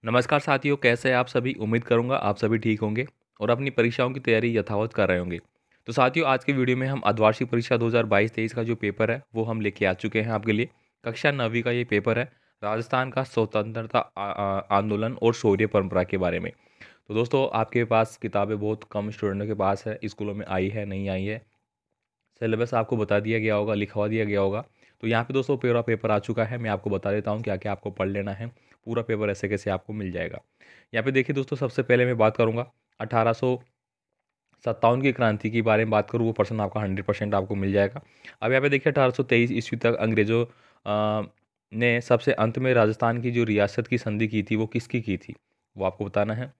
नमस्कार साथियों, कैसे हैं आप सभी। उम्मीद करूंगा आप सभी ठीक होंगे और अपनी परीक्षाओं की तैयारी यथावत कर रहे होंगे। तो साथियों, आज के वीडियो में हम अर्धवार्षिक परीक्षा 2022-23 का जो पेपर है वो हम लेके आ चुके हैं आपके लिए। कक्षा 9वीं का ये पेपर है, राजस्थान का स्वतंत्रता आंदोलन और शौर्य परंपरा के बारे में। तो दोस्तों, आपके पास किताबें बहुत कम स्टूडेंटों के पास है, स्कूलों में आई है नहीं आई है, सिलेबस आपको बता दिया गया होगा, लिखवा दिया गया होगा। तो यहाँ पे दोस्तों पूरा पेपर आ चुका है। मैं आपको बता देता हूँ क्या क्या आपको पढ़ लेना है। पूरा पेपर ऐसे कैसे आपको मिल जाएगा। यहाँ पे देखिए दोस्तों, सबसे पहले मैं बात करूँगा 1857 की क्रांति के बारे में बात करूँ, वो पर्सन आपका 100% आपको मिल जाएगा। अब यहाँ पे देखिए 1823 ईस्वी तक अंग्रेजों ने सबसे अंत में राजस्थान की जो रियासत की संधि की थी वो किसकी की थी, वो आपको बताना है।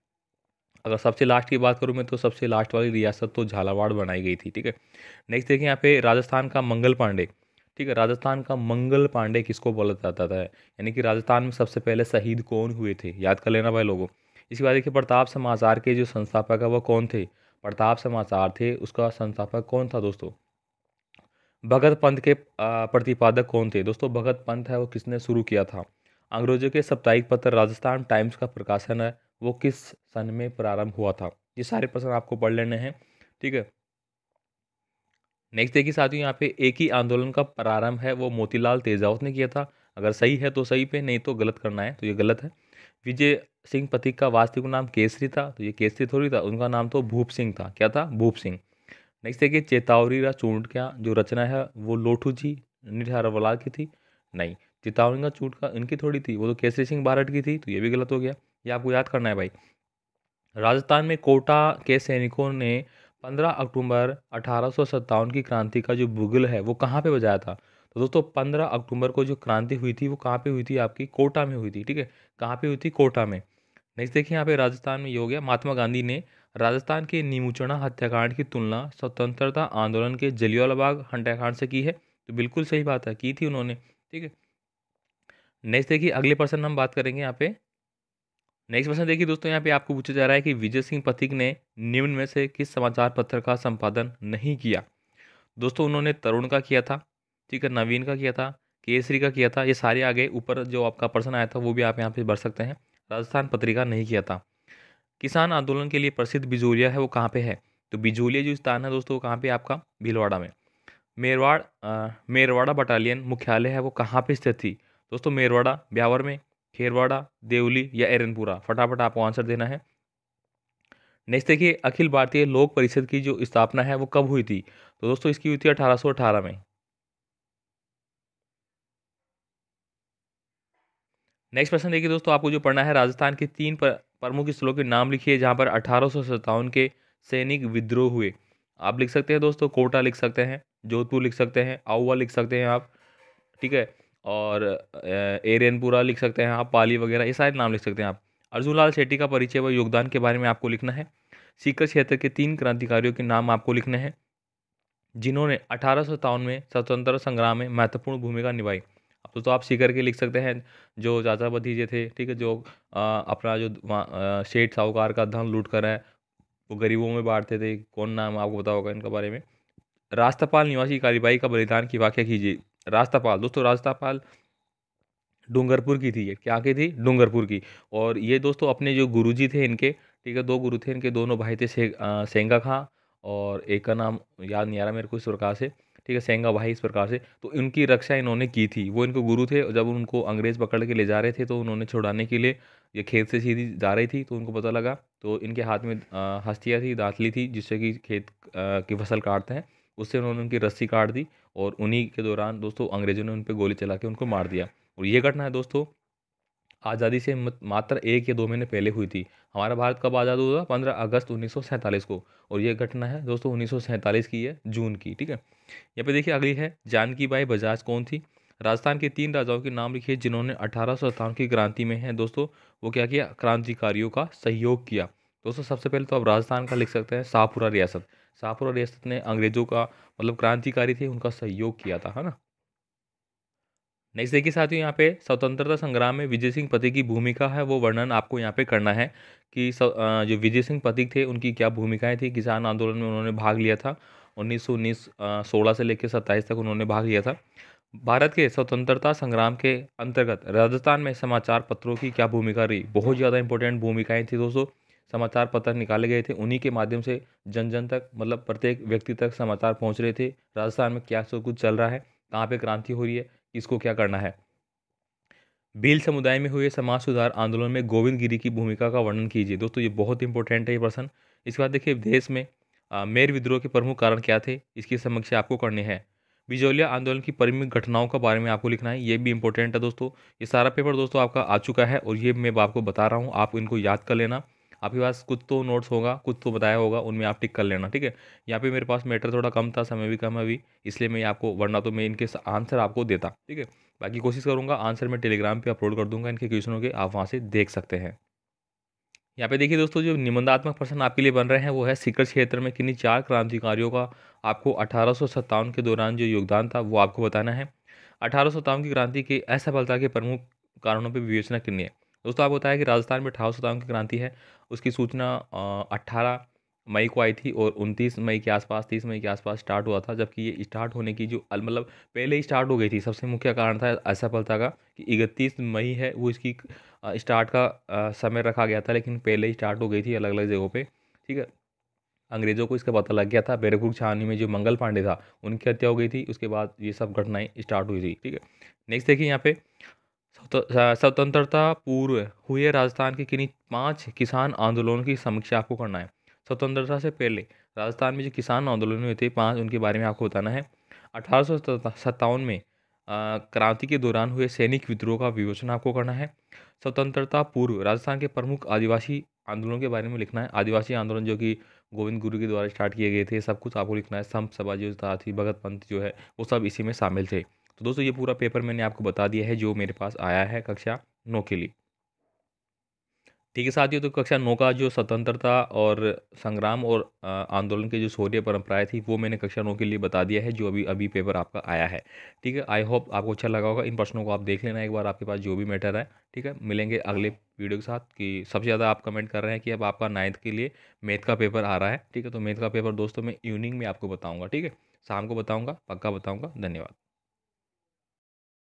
अगर सबसे लास्ट की बात करूँ मैं, तो सबसे लास्ट वाली रियासत तो झालावाड़ बनाई गई थी। ठीक है। नेक्स्ट देखिए यहाँ पे राजस्थान का मंगल पांडे। ठीक है, राजस्थान का मंगल पांडे किसको बोला जाता था, यानी कि राजस्थान में सबसे पहले शहीद कौन हुए थे, याद कर लेना भाई लोगों। इसके बाद देखिए प्रताप समाचार के जो संस्थापक है वो कौन थे। प्रताप समाचार थे, उसका संस्थापक कौन था दोस्तों। भगत पंथ के प्रतिपादक कौन थे दोस्तों। भगत पंथ है वो किसने शुरू किया था। अंग्रेजों के साप्ताहिक पत्र राजस्थान टाइम्स का प्रकाशन है वो किस सन में प्रारंभ हुआ था। ये सारे प्रश्न आपको पढ़ लेने हैं। ठीक है। नेक्स्ट देखिए साथियों, यहाँ पे एक ही आंदोलन का प्रारंभ है वो मोतीलाल तेजावत ने किया था। अगर सही है तो सही पे, नहीं तो गलत करना है, तो ये गलत है। विजय सिंह पथिक का वास्तविक नाम केसरी था, तो ये केसरी थोड़ी था, उनका नाम तो भूप सिंह था। क्या था, भूप सिंह। नेक्स्ट देखिए चेतावनी का चूंटक्या जो रचना है वो लोठू जी निठारवाला की थी। नहीं, चेतावनी का चूंटका इनकी थोड़ी थी, वो तो केसरी सिंह बारठ की थी, तो ये भी गलत हो गया। ये आपको याद करना है भाई। राजस्थान में कोटा के सैनिकों ने 15 अक्टूबर 1857 की क्रांति का जो बुगल है वो कहाँ पे बजाया था। तो दोस्तों 15 अक्टूबर को जो क्रांति हुई थी वो कहाँ पे हुई थी, आपकी कोटा में हुई थी। ठीक है, कहाँ पे हुई थी, कोटा में। नेक्स्ट देखिए यहाँ पे राजस्थान में ये हो गया, महात्मा गांधी ने राजस्थान के नीमूचना हत्याकांड की तुलना स्वतंत्रता आंदोलन के जलियांवाला बाग हत्याकांड से की है। तो बिल्कुल सही बात है, की थी उन्होंने। ठीक है। नेक्स्ट देखिए अगले पर्सन हम बात करेंगे यहाँ पे। नेक्स्ट क्वेश्चन देखिए दोस्तों, यहाँ पे आपको पूछा जा रहा है कि विजय सिंह पथिक ने निम्न में से किस समाचार पत्र का संपादन नहीं किया। दोस्तों उन्होंने तरुण का किया था, ठीक है, नवीन का किया था, केसरी का किया था। ये सारे आगे ऊपर जो आपका प्रश्न आया था वो भी आप यहाँ पे भर सकते हैं। राजस्थान पत्रिका नहीं किया था। किसान आंदोलन के लिए प्रसिद्ध बिजोलिया है वो कहाँ पे है। तो बिजोलिया जो स्थान है दोस्तों वो कहाँ पे, आपका भीलवाड़ा में। मेरवाड़ा बटालियन मुख्यालय है वो कहाँ पे स्थित थी। दोस्तों मेरवाड़ा ब्यावर में, खेरवाड़ा, देवली या एरनपुरा, फटाफट आपको आंसर देना है। नेक्स्ट देखिए अखिल भारतीय लोक परिषद की जो स्थापना है वो कब हुई थी। तो दोस्तों इसकी हुई थी 1818 में। नेक्स्ट प्रश्न देखिए दोस्तों, आपको जो पढ़ना है राजस्थान के तीन प्रमुख स्थलों के नाम लिखिए जहां पर 1857 के सैनिक विद्रोह हुए। आप लिख सकते हैं दोस्तों, कोटा लिख सकते हैं, जोधपुर लिख सकते हैं, आउवा लिख सकते हैं आप। ठीक है। और एरियनपुरा लिख सकते हैं आप, पाली वगैरह, ये सारे नाम लिख सकते हैं आप। अर्जुनलाल शेट्टी का परिचय व योगदान के बारे में आपको लिखना है। सीकर क्षेत्र के तीन क्रांतिकारियों के नाम आपको लिखने हैं जिन्होंने 1857 में स्वतंत्रता संग्राम में महत्वपूर्ण भूमिका निभाई। अब तो आप सीकर के लिख सकते हैं, जो चाचा भतीजे थे। ठीक है, जो अपना जो सेठ साहूकार का धन लूट कर है वो गरीबों में बांटते थे। कौन नाम आपको पता होगा इनके बारे में। राष्ट्रपाल निवासी कालीबाई का बलिदान की व्याख्या कीजिए। राष्ट्रपाल दोस्तों, राष्ट्रपाल डूंगरपुर की थी, ये क्या की थी, डूंगरपुर की। और ये दोस्तों अपने जो गुरुजी थे इनके, ठीक है, दो गुरु थे इनके, दोनों भाई थे, सेंगा खां और एक का नाम याद नहीं आ रहा मेरे को इस प्रकार से। ठीक है, सेंगा भाई इस प्रकार से। तो इनकी रक्षा इन्होंने की थी, वो इनको गुरु थे। और जब उनको अंग्रेज पकड़ के ले जा रहे थे तो उन्होंने छुड़ाने के लिए, ये खेत से सीधी जा रही थी तो उनको पता लगा, तो इनके हाथ में हस्तियाँ थी, दातली थी, जिससे कि खेत की फसल काटते हैं, उससे उन्होंने उनकी रस्सी काट दी। और उन्हीं के दौरान दोस्तों अंग्रेजों ने उन पर गोली चला के उनको मार दिया। और ये घटना है दोस्तों आज़ादी से मात्र 1 या 2 महीने पहले हुई थी। हमारा भारत कब आज़ाद हुआ, 15 अगस्त 1947 को। और ये घटना है दोस्तों 1947 की है, जून की। ठीक है। यहाँ पे देखिए अगली है, जानकी बाई बजाज कौन थी। राजस्थान के तीन राजाओं के नाम लिखिए जिन्होंने 1857 की क्रांति में है दोस्तों वो क्या किया, क्रांतिकारियों का सहयोग किया। दोस्तों सबसे पहले तो आप राजस्थान का लिख सकते हैं शाहपुरा रियासत। शाहपुरा रियासत ने अंग्रेजों का मतलब क्रांतिकारी थे उनका सहयोग किया था, है ना। नेक्स्ट देखिए साथियों, यहाँ पे स्वतंत्रता संग्राम में विजय सिंह पथिक की भूमिका है वो वर्णन आपको यहाँ पे करना है कि जो विजय सिंह पथिक थे उनकी क्या भूमिकाएं थी। किसान आंदोलन में उन्होंने भाग लिया था 1919 16 से लेकर 27 तक उन्होंने भाग लिया था। भारत के स्वतंत्रता संग्राम के अंतर्गत राजस्थान में समाचार पत्रों की क्या भूमिका रही? बहुत ज़्यादा इंपॉर्टेंट भूमिकाएं थी दोस्तों। समाचार पत्र निकाले गए थे, उन्हीं के माध्यम से जन जन तक, मतलब प्रत्येक व्यक्ति तक समाचार पहुंच रहे थे। राजस्थान में क्या सब कुछ चल रहा है, कहाँ पे क्रांति हो रही है, किसको क्या करना है। भील समुदाय में हुए समाज सुधार आंदोलन में गोविंद गिरी की भूमिका का वर्णन कीजिए। दोस्तों ये बहुत इंपॉर्टेंट है ये प्रश्न। इसके बाद देखिए, देश में मेर विद्रोह के प्रमुख कारण क्या थे, इसकी समीक्षा आपको करनी है। बिजौलिया आंदोलन की प्रमुख घटनाओं के बारे में आपको लिखना है, ये भी इंपॉर्टेंट है दोस्तों। ये सारा पेपर दोस्तों आपका आ चुका है और ये मैं आपको बता रहा हूँ, आप इनको याद कर लेना। आपके पास कुछ तो नोट्स होगा, कुछ तो बताया होगा, उनमें आप टिक कर लेना, ठीक है। यहाँ पे मेरे पास मैटर थोड़ा कम था, समय भी कम है अभी, इसलिए मैं आपको, वरना तो मैं इनके आंसर आपको देता, ठीक है। बाकी कोशिश करूंगा, आंसर मैं टेलीग्राम पे अपलोड कर दूंगा इनके क्वेश्चनों के, आप वहाँ से देख सकते हैं। यहाँ पे देखिए दोस्तों, जो निबंधात्मक प्रश्न आपके लिए बन रहे हैं वो है, सीकर क्षेत्र में किन्हीं 4 क्रांतिकारियों का आपको 1857 के दौरान जो योगदान था वो आपको बताना है। 1857 की क्रांति की असफलता के प्रमुख कारणों पर विवेचना करनी है। दोस्तों आपको बताया कि राजस्थान में 1857 की क्रांति है, उसकी सूचना 18 मई को आई थी और 29 मई के आसपास, 30 मई के आसपास स्टार्ट हुआ था। जबकि ये स्टार्ट होने की जो मतलब पहले ही स्टार्ट हो गई थी। सबसे मुख्य कारण था असफलता का कि 31 मई है वो इसकी स्टार्ट का समय रखा गया था, लेकिन पहले ही स्टार्ट हो गई थी अलग अलग जगहों पे, ठीक है। अंग्रेज़ों को इसका पता लग गया था। बैरकपुर छावनी में जो मंगल पांडे था, उनकी हत्या हो गई थी, उसके बाद ये सब घटनाएं स्टार्ट हुई थी, ठीक है। नेक्स्ट देखिए यहाँ पे, स्वतंत्रता पूर्व हुए राजस्थान के किन्हीं 5 किसान आंदोलनों की समीक्षा आपको करना है। स्वतंत्रता से पहले राजस्थान में जो किसान आंदोलन हुए थे 5, उनके बारे में आपको बताना है। 1857 में क्रांति के दौरान हुए सैनिक विद्रोह का विवेचन आपको करना है। स्वतंत्रता पूर्व राजस्थान के प्रमुख आदिवासी आंदोलनों के बारे में लिखना है। आदिवासी आंदोलन जो कि गोविंद गुरु के द्वारा स्टार्ट किए गए थे, सब कुछ आपको लिखना है। संत सभा जो थी, भगत पंथ जो है, वो सब इसी में शामिल थे। तो दोस्तों ये पूरा पेपर मैंने आपको बता दिया है जो मेरे पास आया है कक्षा 9 के लिए, ठीक है साथियों। तो कक्षा 9 का जो स्वतंत्रता और संग्राम और आंदोलन के जो शौर्य परंपराएं थी वो मैंने कक्षा 9 के लिए बता दिया है, जो अभी अभी पेपर आपका आया है, ठीक है। आई होप आपको अच्छा लगा होगा। इन प्रश्नों को आप देख लेना एक बार, आपके पास जो भी मैटर है, ठीक है। मिलेंगे अगले वीडियो के साथ। कि सबसे ज़्यादा आप कमेंट कर रहे हैं कि अब आपका 9th के लिए मैथ का पेपर आ रहा है, ठीक है। तो मैथ का पेपर दोस्तों मैं इवनिंग में आपको बताऊँगा, ठीक है, शाम को बताऊँगा, पक्का बताऊँगा। धन्यवाद।